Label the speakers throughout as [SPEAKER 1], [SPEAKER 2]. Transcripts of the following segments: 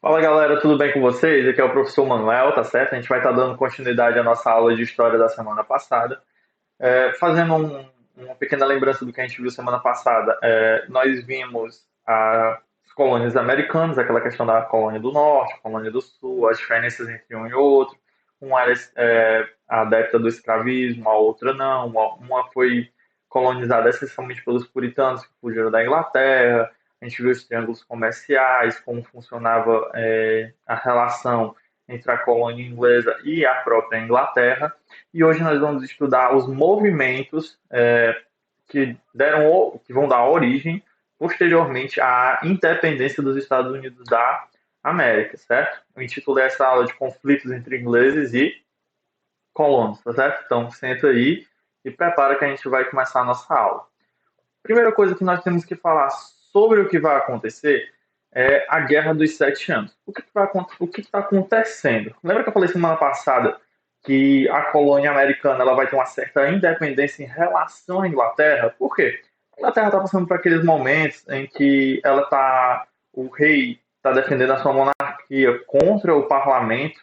[SPEAKER 1] Fala galera, tudo bem com vocês? Aqui é o professor Manuel, tá certo? A gente vai estar dando continuidade à nossa aula de história da semana passada. Fazendo uma pequena lembrança do que a gente viu semana passada, nós vimos as colônias americanas, aquela questão da colônia do norte, colônia do sul, as diferenças entre um e outro. Uma era adepta do escravismo, a outra não. Uma foi colonizada essencialmente pelos puritanos que fugiram da Inglaterra. A gente viu os triângulos comerciais, como funcionava a relação entre a colônia inglesa e a própria Inglaterra. E hoje nós vamos estudar os movimentos que vão dar origem posteriormente à independência dos Estados Unidos da América, certo? Eu intitulei essa aula de conflitos entre ingleses e colonos, tá certo? Então senta aí e prepara que a gente vai começar a nossa aula. Primeira coisa que nós temos que falar sobre o que vai acontecer é a Guerra dos Sete Anos. O que está acontecendo? Lembra que eu falei semana passada que a colônia americana ela vai ter uma certa independência em relação à Inglaterra? Por quê? A Inglaterra está passando por aqueles momentos em que o rei está defendendo a sua monarquia contra o parlamento,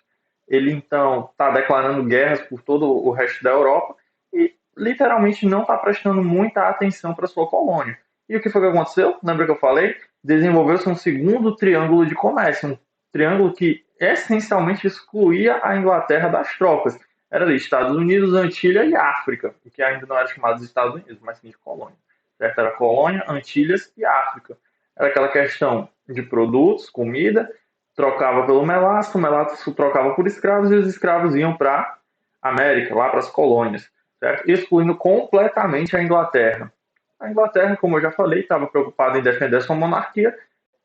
[SPEAKER 1] ele então está declarando guerras por todo o resto da Europa e literalmente não está prestando muita atenção para sua colônia. E o que foi que aconteceu? Lembra que eu falei? Desenvolveu-se um segundo triângulo de comércio, um triângulo que essencialmente excluía a Inglaterra das tropas. Era ali Estados Unidos, Antilha e África, o que ainda não era chamado de Estados Unidos, mas sim de colônia. Certo? Era colônia, Antilhas e África. Era aquela questão de produtos, comida, trocava pelo melaço, o melaço trocava por escravos e os escravos iam para a América, lá para as colônias, certo? Excluindo completamente a Inglaterra. A Inglaterra, como eu já falei, estava preocupada em defender sua monarquia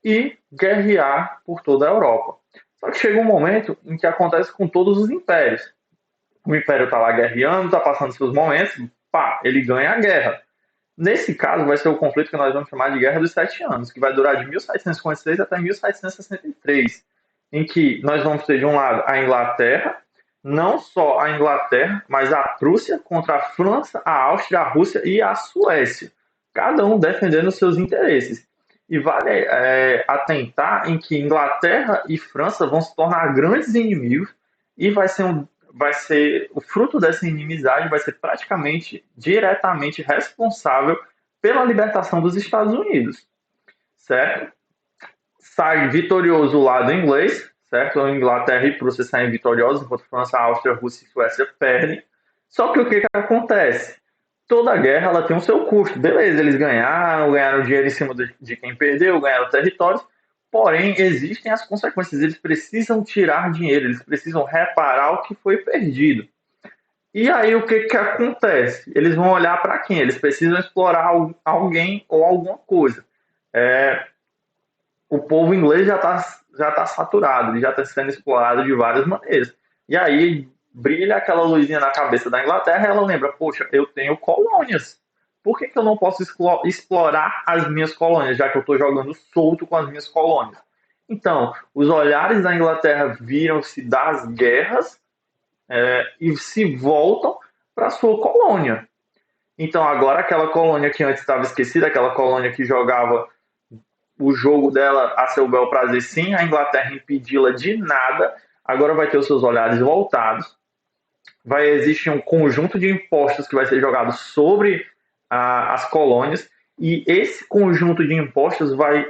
[SPEAKER 1] e guerrear por toda a Europa. Só que chega um momento em que acontece com todos os impérios. O império está lá guerreando, está passando seus momentos, pá, ele ganha a guerra. Nesse caso, vai ser o conflito que nós vamos chamar de Guerra dos Sete Anos, que vai durar de 1756 até 1763, em que nós vamos ter, de um lado, a Inglaterra, não só a Inglaterra, mas a Prússia contra a França, a Áustria, a Rússia e a Suécia, cada um defendendo seus interesses. E vale atentar em que Inglaterra e França vão se tornar grandes inimigos e vai ser o fruto dessa inimizade vai ser praticamente diretamente responsável pela libertação dos Estados Unidos, certo? Sai vitorioso o lado inglês, certo? A Inglaterra e Prússia saem vitoriosos, enquanto França, Áustria, Rússia e Suécia perdem. Só que o que acontece? Toda guerra ela tem um seu custo. Beleza, eles ganharam dinheiro em cima de quem perdeu, ganharam territórios, porém existem as consequências. Eles precisam tirar dinheiro, eles precisam reparar o que foi perdido. E aí o que acontece? Eles vão olhar para quem? Eles precisam explorar alguém ou alguma coisa. O povo inglês já tá saturado, ele já está sendo explorado de várias maneiras. E aí brilha aquela luzinha na cabeça da Inglaterra e ela lembra, poxa, eu tenho colônias. Por que eu não posso explorar as minhas colônias, já que eu estou jogando solto com as minhas colônias? Então, os olhares da Inglaterra viram-se das guerras e se voltam para sua colônia. Então, agora aquela colônia que antes estava esquecida, aquela colônia que jogava o jogo dela a seu bel prazer, sim, a Inglaterra impedi-la de nada, agora vai ter os seus olhares voltados, vai existir um conjunto de impostos que vai ser jogado sobre as colônias, e esse conjunto de impostos vai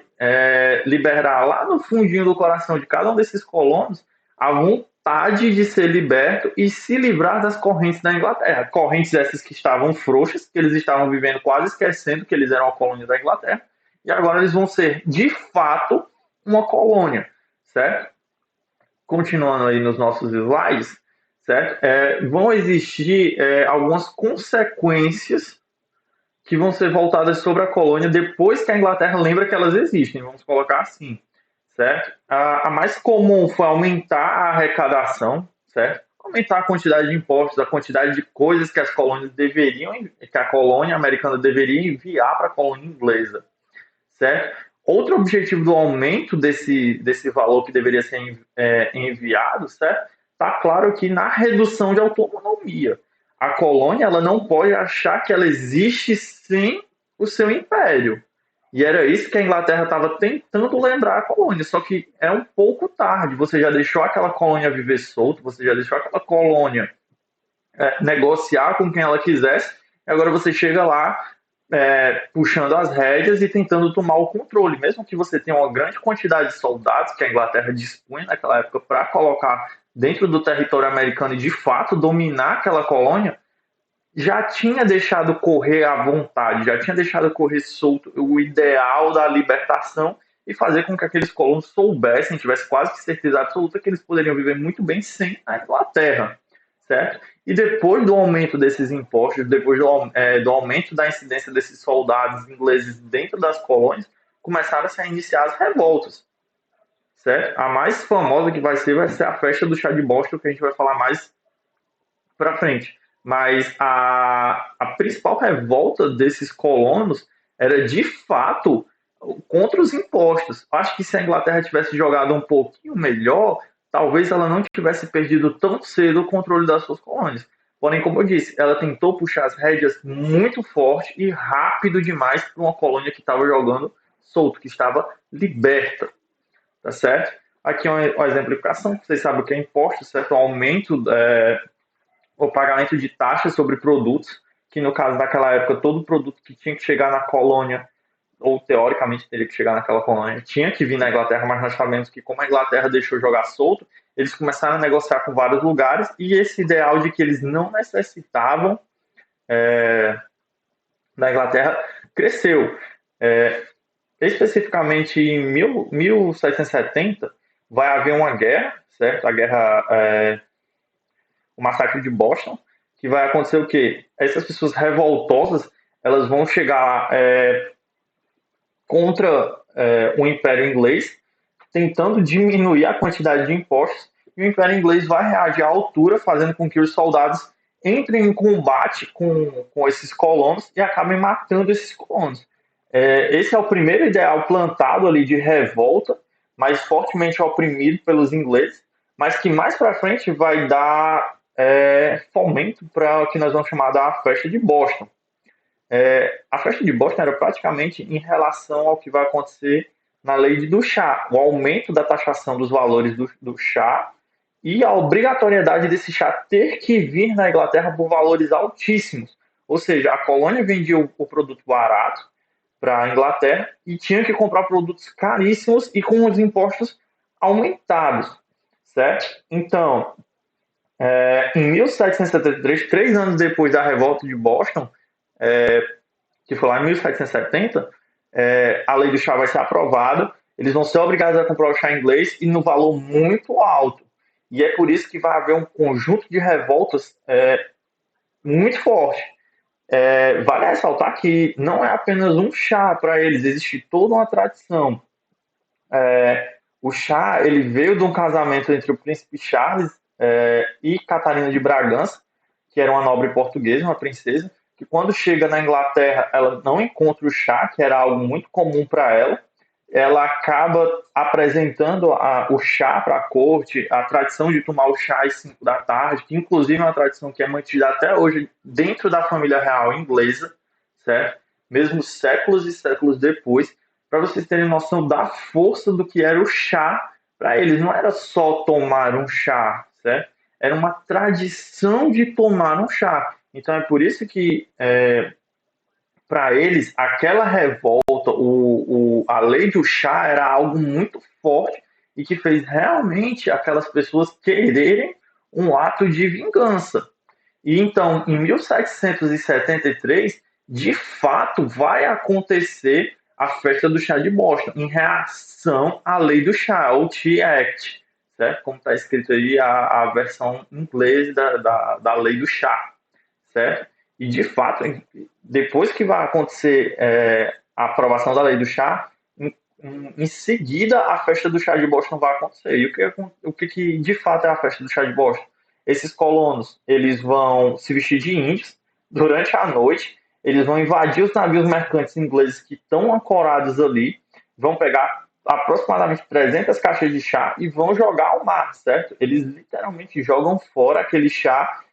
[SPEAKER 1] liberar lá no fundinho do coração de cada um desses colonos a vontade de ser liberto e se livrar das correntes da Inglaterra. Correntes essas que estavam frouxas, que eles estavam vivendo quase esquecendo que eles eram a colônia da Inglaterra, e agora eles vão ser, de fato, uma colônia, certo? Continuando aí nos nossos slides, certo? Vão existir algumas consequências que vão ser voltadas sobre a colônia depois que a Inglaterra lembra que elas existem, vamos colocar assim, certo? A mais comum foi aumentar a arrecadação, certo? Aumentar a quantidade de impostos, a quantidade de coisas que que a colônia americana deveria enviar para a colônia inglesa, certo? Outro objetivo do aumento desse valor que deveria ser enviado, certo? Está claro que na redução de autonomia. A colônia ela não pode achar que ela existe sem o seu império. E era isso que a Inglaterra estava tentando lembrar a colônia, só que é um pouco tarde. Você já deixou aquela colônia viver solto, você já deixou aquela colônia negociar com quem ela quisesse, e agora você chega lá puxando as rédeas e tentando tomar o controle. Mesmo que você tenha uma grande quantidade de soldados que a Inglaterra dispunha naquela época para colocar dentro do território americano e de fato dominar aquela colônia, já tinha deixado correr à vontade, já tinha deixado correr solto o ideal da libertação e fazer com que aqueles colonos soubessem, tivessem quase que certeza absoluta que eles poderiam viver muito bem sem a Inglaterra, certo? E depois do aumento desses impostos, depois do aumento da incidência desses soldados ingleses dentro das colônias, começaram-se a iniciar as revoltas, certo? A mais famosa que vai ser a festa do chá de Boston, que a gente vai falar mais para frente. Mas a principal revolta desses colonos era de fato contra os impostos. Acho que se a Inglaterra tivesse jogado um pouquinho melhor, talvez ela não tivesse perdido tão cedo o controle das suas colônias. Porém, como eu disse, ela tentou puxar as rédeas muito forte e rápido demais para uma colônia que estava jogando solto, que estava liberta, tá certo? Aqui é uma exemplificação, vocês sabem o que é imposto, certo? O aumento o pagamento de taxas sobre produtos, que no caso daquela época, todo produto que tinha que chegar na colônia, ou teoricamente teria que chegar naquela colônia, tinha que vir na Inglaterra, mas nós sabemos que como a Inglaterra deixou jogar solto, eles começaram a negociar com vários lugares, e esse ideal de que eles não necessitavam da Inglaterra cresceu. Especificamente em 1770, vai haver uma guerra, certo? A guerra o massacre de Boston, que vai acontecer o quê? Essas pessoas revoltosas, elas vão chegar contra o Império Inglês, tentando diminuir a quantidade de impostos, e o Império Inglês vai reagir à altura, fazendo com que os soldados entrem em combate com esses colonos e acabem matando esses colonos. Esse é o primeiro ideal plantado ali de revolta, mas fortemente oprimido pelos ingleses, mas que mais para frente vai dar fomento para o que nós vamos chamar da festa de Boston. A festa de Boston era praticamente em relação ao que vai acontecer na lei do chá, o aumento da taxação dos valores do chá e a obrigatoriedade desse chá ter que vir na Inglaterra por valores altíssimos. Ou seja, a colônia vendia o produto barato para a Inglaterra e tinha que comprar produtos caríssimos e com os impostos aumentados, certo? Então, em 1773, 3 anos depois da revolta de Boston, que foi lá em 1770, a lei do chá vai ser aprovada, eles vão ser obrigados a comprar o chá inglês e no valor muito alto. E é por isso que vai haver um conjunto de revoltas muito forte. Vale ressaltar que não é apenas um chá para eles, existe toda uma tradição. O chá ele veio de um casamento entre o príncipe Charles e Catarina de Bragança, que era uma nobre portuguesa, uma princesa, que quando chega na Inglaterra ela não encontra o chá, que era algo muito comum para ela. Ela acaba apresentando o chá para a corte, a tradição de tomar o chá às 5 da tarde, que inclusive é uma tradição que é mantida até hoje dentro da família real inglesa, certo? Mesmo séculos e séculos depois, para vocês terem noção da força do que era o chá para eles. Não era só tomar um chá, certo? Era uma tradição de tomar um chá. Então é por isso que para eles aquela revolta, a lei do chá era algo muito forte e que fez realmente aquelas pessoas quererem um ato de vingança. E então, em 1773, de fato, vai acontecer a festa do chá de Boston, em reação à lei do chá, o Tea Act, certo? Como está escrito aí a versão inglesa da lei do chá, certo? E, de fato, depois que vai acontecer a aprovação da lei do chá, em seguida a festa do chá de Boston vai acontecer. E o que de fato é a festa do chá de Boston? Esses colonos, eles vão se vestir de índios durante a noite, eles vão invadir os navios mercantes ingleses que estão ancorados ali, vão pegar aproximadamente 300 caixas de chá e vão jogar ao mar, certo? Eles literalmente jogam fora aquele chá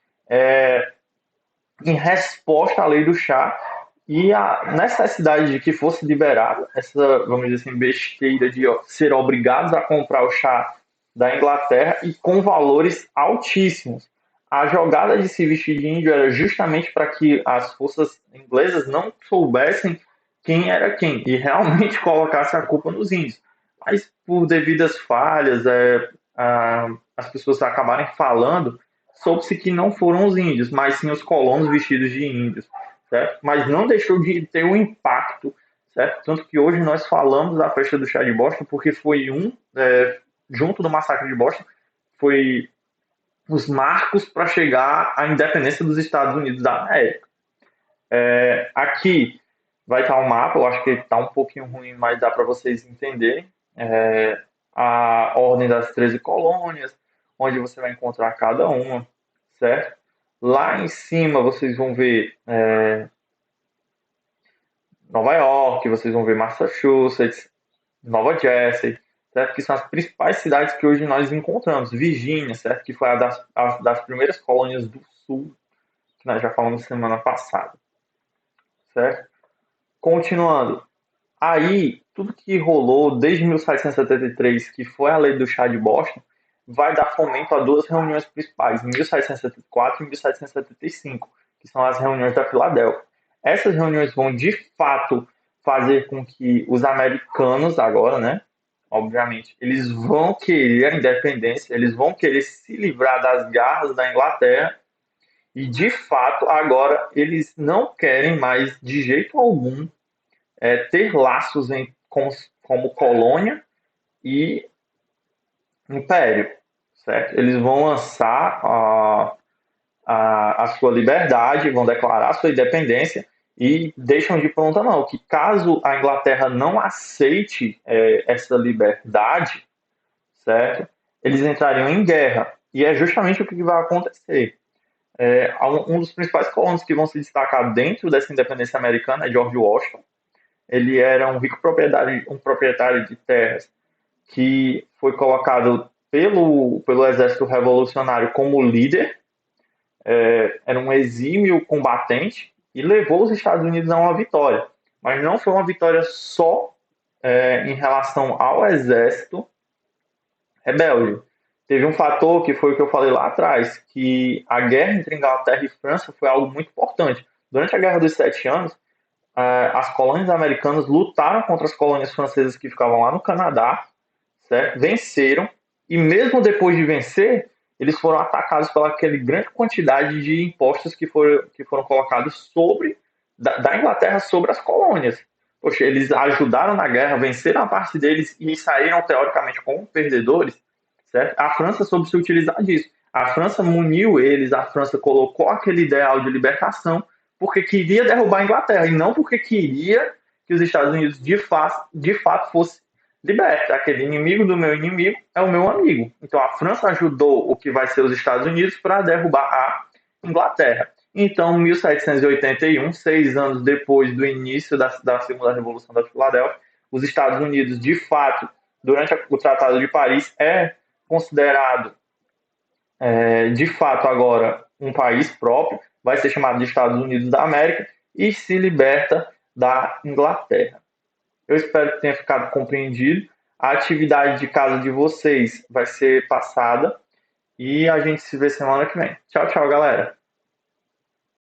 [SPEAKER 1] em resposta à lei do chá, e a necessidade de que fosse liberada essa, vamos dizer assim, besteira de ser obrigados a comprar o chá da Inglaterra e com valores altíssimos. A jogada de se vestir de índio era justamente para que as forças inglesas não soubessem quem era quem e realmente colocasse a culpa nos índios. Mas por devidas falhas, as pessoas acabarem falando, soube-se que não foram os índios, mas sim os colonos vestidos de índios, certo? Mas não deixou de ter um impacto, certo? Tanto que hoje nós falamos da festa do chá de Boston porque foi junto do massacre de Boston, foi os marcos para chegar à independência dos Estados Unidos da América. Aqui vai estar um mapa, eu acho que está um pouquinho ruim, mas dá para vocês entenderem. A ordem das 13 colônias, onde você vai encontrar cada uma, certo? Lá em cima vocês vão ver Nova York, vocês vão ver Massachusetts, Nova Jersey, certo? Que são as principais cidades que hoje nós encontramos. Virgínia, certo? Que foi das primeiras colônias do Sul, que nós já falamos semana passada, certo? Continuando, aí tudo que rolou desde 1773, que foi a lei do chá de Boston, vai dar fomento a duas reuniões principais, em 1774 e 1775, que são as reuniões da Filadélfia. Essas reuniões vão, de fato, fazer com que os americanos agora, né, obviamente, eles vão querer a independência, eles vão querer se livrar das garras da Inglaterra e, de fato, agora eles não querem mais, de jeito algum, ter laços como colônia e império, certo? Eles vão lançar a sua liberdade, vão declarar a sua independência e deixam de pronta não, que caso a Inglaterra não aceite essa liberdade, certo? Eles entrariam em guerra. E é justamente o que vai acontecer. Um dos principais colonos que vão se destacar dentro dessa independência americana é George Washington. Ele era um proprietário de terras que foi colocado pelo exército revolucionário como líder, era um exímio combatente e levou os Estados Unidos a uma vitória. Mas não foi uma vitória só em relação ao exército rebelde. Teve um fator que foi o que eu falei lá atrás, que a guerra entre Inglaterra e França foi algo muito importante. Durante a Guerra dos Sete Anos, as colônias americanas lutaram contra as colônias francesas que ficavam lá no Canadá, certo? Venceram, e mesmo depois de vencer, eles foram atacados pela aquela grande quantidade de impostos que foram colocados da Inglaterra sobre as colônias. Poxa, eles ajudaram na guerra, venceram a parte deles e saíram, teoricamente, como perdedores, certo? A França soube se utilizar disso. A França muniu eles, a França colocou aquele ideal de libertação porque queria derrubar a Inglaterra e não porque queria que os Estados Unidos de fato fosse liberta. Aquele inimigo do meu inimigo é o meu amigo. Então a França ajudou o que vai ser os Estados Unidos para derrubar a Inglaterra. Então, em 1781, 6 anos depois do início da Segunda Revolução da Filadélfia, os Estados Unidos, de fato, durante o Tratado de Paris, é considerado, de fato, agora um país próprio, vai ser chamado de Estados Unidos da América e se liberta da Inglaterra. Eu espero que tenha ficado compreendido. A atividade de casa de vocês vai ser passada e a gente se vê semana que vem. Tchau, tchau, galera.